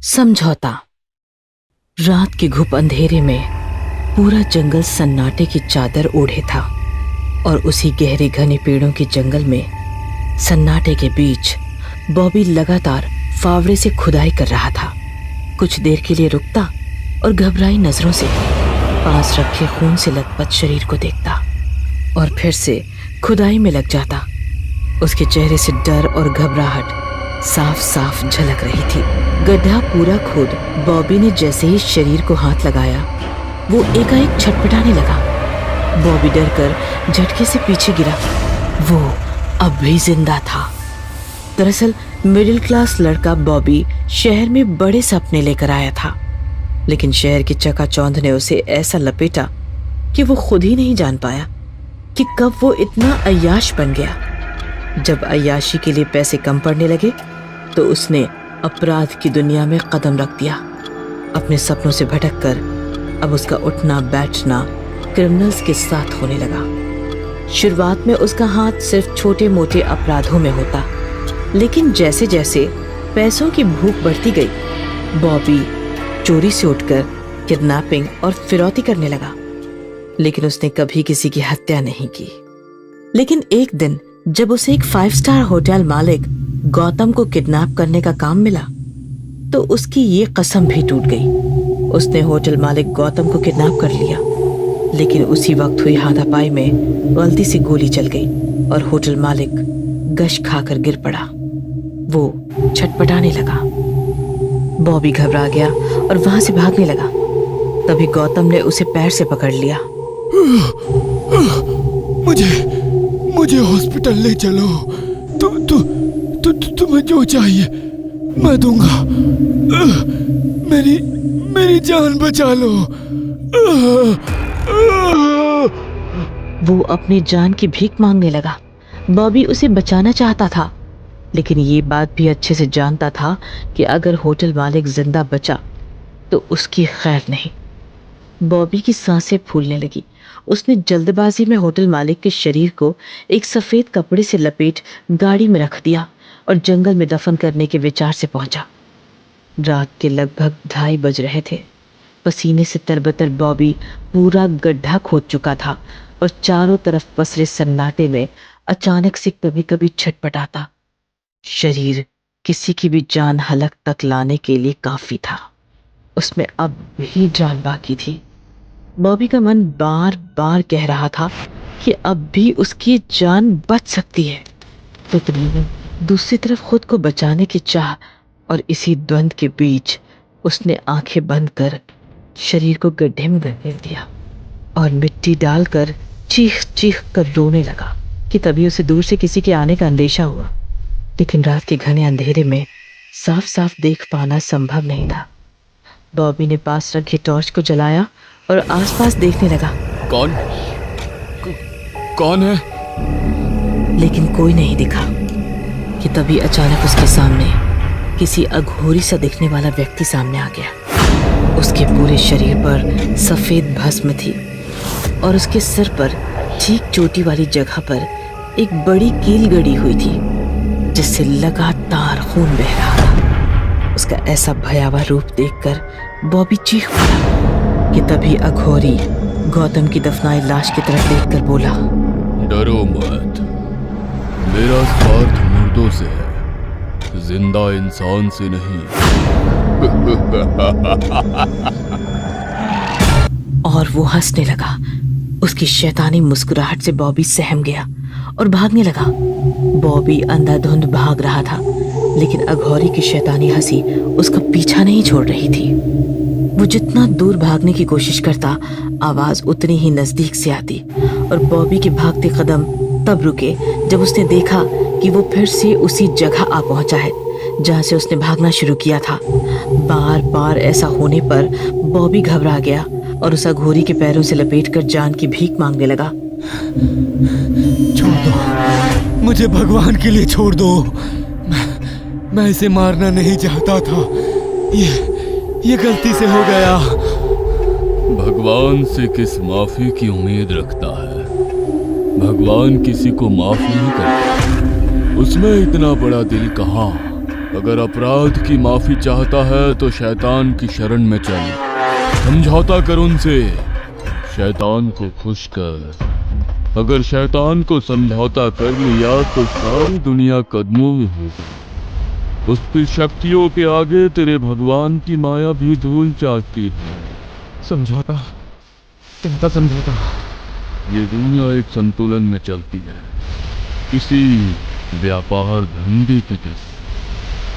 समझौता। रात के घुप अंधेरे में पूरा जंगल सन्नाटे की चादर ओढ़े था और उसी गहरे घने पेड़ों के जंगल में सन्नाटे के बीच बॉबी लगातार फावड़े से खुदाई कर रहा था। कुछ देर के लिए रुकता और घबराई नजरों से पास रखे खून से लथपथ शरीर को देखता और फिर से खुदाई में लग जाता। उसके चेहरे से डर और घबराहट साफ साफ झलक रही थी। गड्ढा पूरा खोद बॉबी ने जैसे ही शरीर को हाथ लगाया वो एकाएक छटपटाने लगा। बॉबी डरकर झटके से पीछे गिरा। वो अब भी जिंदा था। दरअसल मिडिल क्लास लड़का बॉबी शहर में बड़े सपने लेकर आया था, लेकिन शहर की चकाचौंध ने उसे ऐसा लपेटा कि वो खुद ही नहीं जान पाया कि कब वो इतना अय्याश बन गया। जब अय्याशी के लिए पैसे कम पड़ने लगे तो उसने अपराध की दुनिया में कदम रख दिया। अपने सपनों से भटककर अब उसका उठना बैठना क्रिमिनल्स के साथ होने लगा। शुरुआत में उसका हाथ सिर्फ छोटे मोटे अपराधों में होता, लेकिन जैसे जैसे पैसों की भूख बढ़ती गई बॉबी चोरी से उठकर किडनैपिंग और फिरौती करने लगा। लेकिन उसने कभी किसी की हत्या नहीं की। लेकिन एक दिन जब उसे एक 5 स्टार होटल मालिक गौतम को किडनैप करने का काम मिला तो उसकी ये कसम भी टूट गई। उसने होटल मालिक गौतम को किडनैप कर लिया, लेकिन उसी वक्त हुई हाथापाई में गलती से गोली चल गई और होटल मालिक गश खाकर गिर पड़ा। वो छटपटाने लगा। बॉबी घबरा गया और वहां से भागने लगा। तभी गौतम ने उसे पैर से पकड़ लिया। मुझे हॉस्पिटल ले चलो। तुम्हें जो चाहिए मैं दूंगा। मेरी जान बचा लो। वो अपनी जान की भीख मांगने लगा। बॉबी उसे बचाना चाहता था, लेकिन ये बात भी अच्छे से जानता था कि अगर होटल मालिक जिंदा बचा तो उसकी खैर नहीं। बॉबी की सांसें फूलने लगी। उसने जल्दबाजी में होटल मालिक के शरीर को एक सफेद कपड़े से लपेट गाड़ी में रख दिया और जंगल में दफन करने के विचार से पहुंचा। रात के लगभग 2:30 बज रहे थे। पसीने से तरबतर बॉबी पूरा गड्ढा खोद चुका था और चारों तरफ पसरे सन्नाटे में अचानक से कभी कभी छटपटाता। शरीर किसी की भी जान हलक तक लाने के लिए काफी था। उसमें अब भी जान बाकी थी। बॉबी का मन बार बार कह रहा था कि अब भी उसकी जान बच सकती है, लेकिन दूसरी तरफ खुद को बचाने की चाह और इसी द्वंद के बीच उसने आंखें बंद कर शरीर को गड्ढे में धकेल दिया और मिट्टी डालकर चीख चीख कर रोने लगा कि तभी उसे दूर से किसी के आने का अंदेशा हुआ। लेकिन रात के घने अंधेरे में साफ साफ देख पाना संभव नहीं था। बॉबी ने पास रखी टॉर्च को जलाया और आसपास देखने लगा। कौन है? लेकिन कोई नहीं दिखा कि तभी अचानक उसके सामने किसी अघोरी सा दिखने वाला व्यक्ति सामने आ गया। उसके पूरे शरीर पर सफेद भस्म थी और उसके सिर पर ठीक चोटी वाली जगह पर एक बड़ी कील गड़ी हुई थी जिससे लगातार खून बह रहा था। उसका ऐसा भयावह रूप देखकर बॉबी चीख पड़ा कि तभी अघोरी गौतम की दफनाई लाश की तरफ देखकर बोला, डरो मत, मेरा स्वार्थ मुर्दों से है, जिंदा इंसान से नहीं। और वो हंसने लगा। उसकी शैतानी मुस्कुराहट से बॉबी सहम गया और भागने लगा। बॉबी अंधाधुंध भाग रहा था, लेकिन अघोरी की शैतानी हंसी उसका पीछा नहीं छोड़ रही थी। वो जितना दूर भागने की कोशिश करता, आवाज उतनी ही नजदीक से आती और बॉबी के भागते कदम तब रुके जब उसने देखा कि वो फिर से उसी जगह आ पहुंचा है जहां से उसने भागना शुरू किया था। बार बार ऐसा होने पर बॉबी घबरा गया और उस अघोरी के पैरों से लपेटकर जान की भीख मांगने लगा। छोड़ दो मुझे, भगवान के लिए छोड़ दो। मैं इसे मारना नहीं चाहता था, ये गलती से हो गया। भगवान से किस माफी की उम्मीद रखता है? भगवान किसी को माफ नहीं करता। उसमें इतना बड़ा दिल कहाँ? अगर अपराध की माफी चाहता है तो शैतान की शरण में चल, समझौता कर उनसे, शैतान को खुश कर। अगर शैतान को समझौता कर लिया तो सारी दुनिया कदमों में होगी। उसकी शक्तियों के आगे तेरे भगवान की माया भी धूल चाटती है। समझौता? कैसा समझौता? ये दुनिया एक संतुलन में चलती है, किसी व्यापार धंधे के जैसे।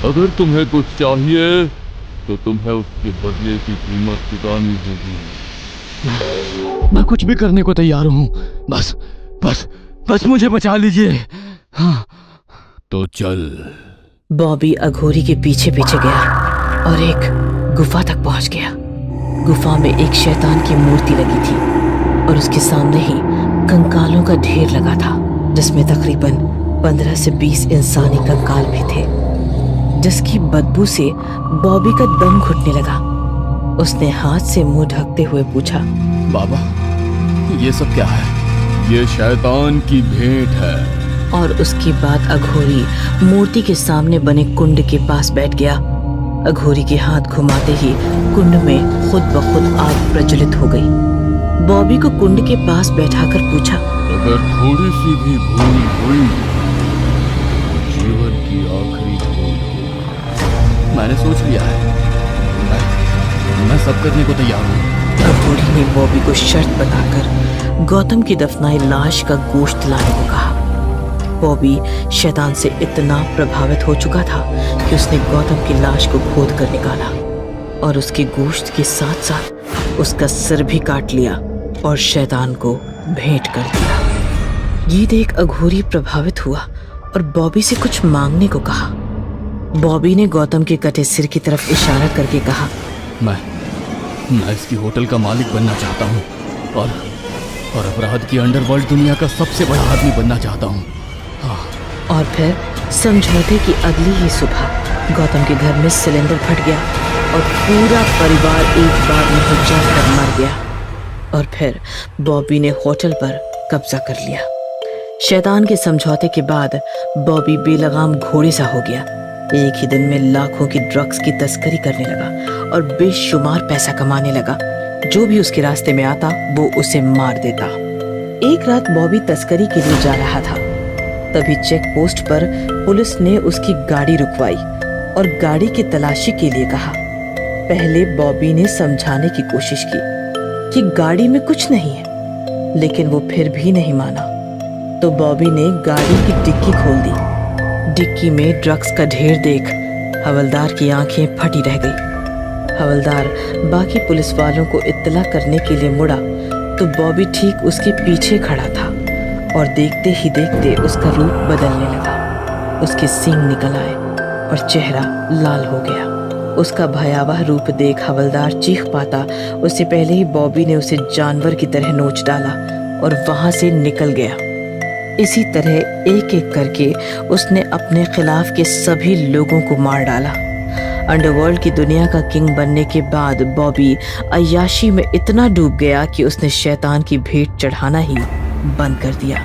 अगर तुम्हें कुछ चाहिए तो तुम्हें उसके बदले की कीमत चुकानी होगी। मैं कुछ भी करने को तैयार हूँ, बस बस बस मुझे बचा लीजिए। हाँ। तो चल। बॉबी अघोरी के पीछे पीछे गया और एक गुफा तक पहुंच गया। गुफा में एक शैतान की मूर्ति लगी थी और उसके सामने ही कंकालों का ढेर लगा था, जिसमें तकरीबन 15 से 20 इंसानी कंकाल भी थे, जिसकी बदबू से बॉबी का दम घुटने लगा। उसने हाथ से मुंह ढकते हुए पूछा, बाबा, ये सब क्या है? ये शैतान की भेंट है। और उसके बाद अघोरी मूर्ति के सामने बने कुंड के पास बैठ गया। अघोरी के हाथ घुमाते ही कुंड में खुद ब खुद आग प्रज्वलित हो गई। बॉबी को कुंड के पास बैठाकर पूछा, अगर थोड़ी सी भी भूल हुई तो जीवन की आखिरी भूल होगी। मैंने सोच लिया है, मैं सब करने को तैयार हूँ। अघोरी ने बॉबी को शर्त बताकर गौतम की दफनाई लाश का गोश्त लाने को कहा। बॉबी शैतान से इतना प्रभावित हो चुका था कि उसने गौतम की लाश को खोद कर निकाला और उसके गोश्त के साथ साथ उसका सिर भी काट लिया और शैतान को भेंट कर दिया। ये देख अघोरी प्रभावित हुआ और बॉबी से कुछ मांगने को कहा। बॉबी ने गौतम के कटे सिर की तरफ इशारा करके कहा, मैं इसकी होटल का मालिक बनना चाहता हूँ और अपराध की अंडरवर्ल्ड दुनिया का सबसे बड़ा आदमी बनना चाहता हूँ। और फिर समझौते की अगली ही सुबह गौतम के घर में सिलेंडर फट गया और पूरा परिवार एक बार में हो जाकर मर गया। और फिर बॉबी ने होटल पर कब्जा कर लिया। शैतान के समझौते के बाद बॉबी बेलगाम घोड़े सा हो गया। एक ही दिन में लाखों की ड्रग्स की तस्करी करने लगा और बेशुमार पैसा कमाने लगा। जो भी उसके रास्ते में आता वो उसे मार देता। एक रात बॉबी तस्करी के लिए जा रहा था, तभी चेक पोस्ट पर पुलिस ने उसकी गाड़ी रुकवाई और गाड़ी की तलाशी के लिए कहा। पहले बॉबी ने समझाने की कोशिश की कि गाड़ी में कुछ नहीं है, लेकिन वो फिर भी नहीं माना। तो बॉबी ने गाड़ी की डिक्की खोल दी। डिक्की में ड्रग्स का ढेर देख हवलदार की आंखें फटी रह गई। हवलदार बाकी पुलिस वालों को इत्तला करने के लिए मुड़ा तो बॉबी ठीक उसके पीछे खड़ा था और देखते ही देखते उसका रूप बदलने लगा। उसके सींग निकल आए और चेहरा लाल हो गया। उसका भयावह रूप देख हवलदार चीख पाता उससे पहले ही बॉबी ने उसे जानवर की तरह नोच डाला और वहां से निकल गया। इसी तरह एक एक करके उसने अपने खिलाफ के सभी लोगों को मार डाला। अंडरवर्ल्ड की दुनिया का किंग बनने के बाद बॉबी अय्याशी में इतना डूब गया कि उसने शैतान की भेंट चढ़ाना ही बंद कर दिया।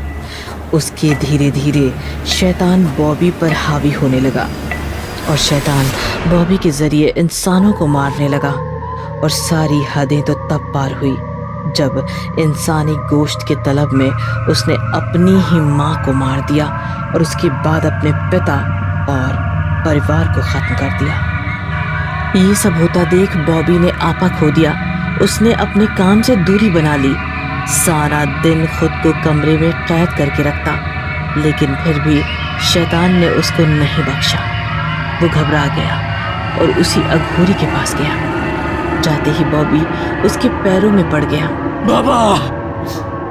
उसके धीरे धीरे शैतान बॉबी पर हावी होने लगा और शैतान बॉबी के जरिए इंसानों को मारने लगा। और सारी हदें तो तब पार हुई जब इंसानी गोश्त के तलब में उसने अपनी ही माँ को मार दिया और उसके बाद अपने पिता और परिवार को खत्म कर दिया। ये सब होता देख बॉबी ने आपा खो दिया। उसने अपने काम से दूरी बना ली। सारा दिन खुद को कमरे में कैद करके रखता, लेकिन फिर भी शैतान ने उसको नहीं बख्शा। वो घबरा गया और उसी अघोरी के पास गया। जाते ही बॉबी उसके पैरों में पड़ गया।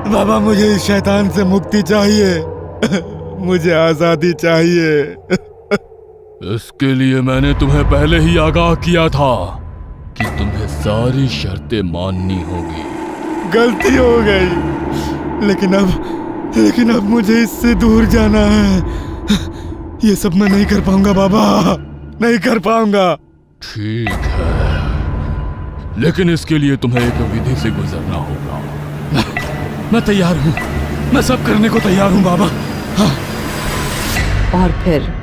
बाबा, मुझे इस शैतान से मुक्ति चाहिए। मुझे आजादी चाहिए। इसके लिए मैंने तुम्हें पहले ही आगाह किया था कि तुम्हें सारी शर्तें माननी होगी। गलती हो गई, लेकिन अब मुझे इससे दूर जाना है। ये सब मैं नहीं कर पाऊंगा बाबा, नहीं कर पाऊंगा। ठीक है, लेकिन इसके लिए तुम्हें एक विधि से गुजरना होगा। मैं तैयार हूँ, मैं सब करने को तैयार हूँ बाबा। हाँ। और फिर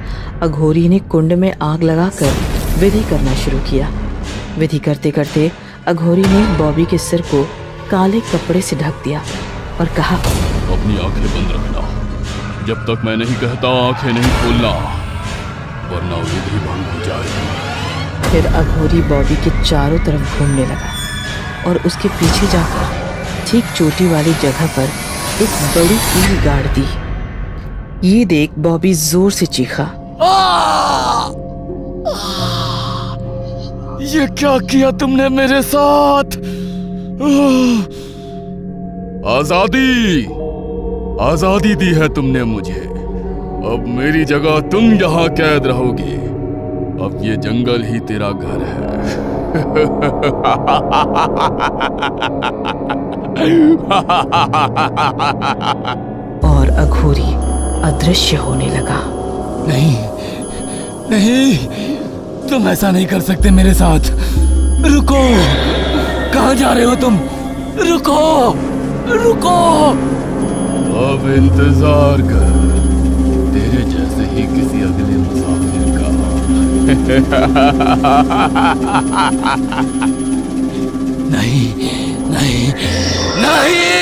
अघोरी ने कुंड में आग लगाकर विधि करना शुरू किया। विधि करते करते अघोरी ने बॉबी के सिर को काले कपड़े से ढक दिया और कहा, अपनी आंखें बंद रखना, जब तक मैं नहीं कहता आंखें नहीं खोलना, वरना विधि भंग हो जाएगी। फिर अघोरी बॉबी के चारों तरफ घूमने लगा और उसके पीछे जाकर ठीक चोटी वाली जगह पर एक बड़ी कील गाड़ दी। ये देख बॉबी जोर से चीखा। ये क्या किया तुमने मेरे साथ? आजादी, आजादी दी है तुमने मुझे। अब मेरी जगह तुम यहाँ कैद रहोगे। अब ये जंगल ही तेरा घर है। और अघोरी अदृश्य होने लगा। नहीं, नहीं, तुम ऐसा नहीं कर सकते मेरे साथ। रुको, कहाँ जा रहे हो तुम? रुको, रुको। अब इंतजार कर, तेरे जैसे ही किसी अगले मुसाफिर का। नहीं, नहीं, नहीं।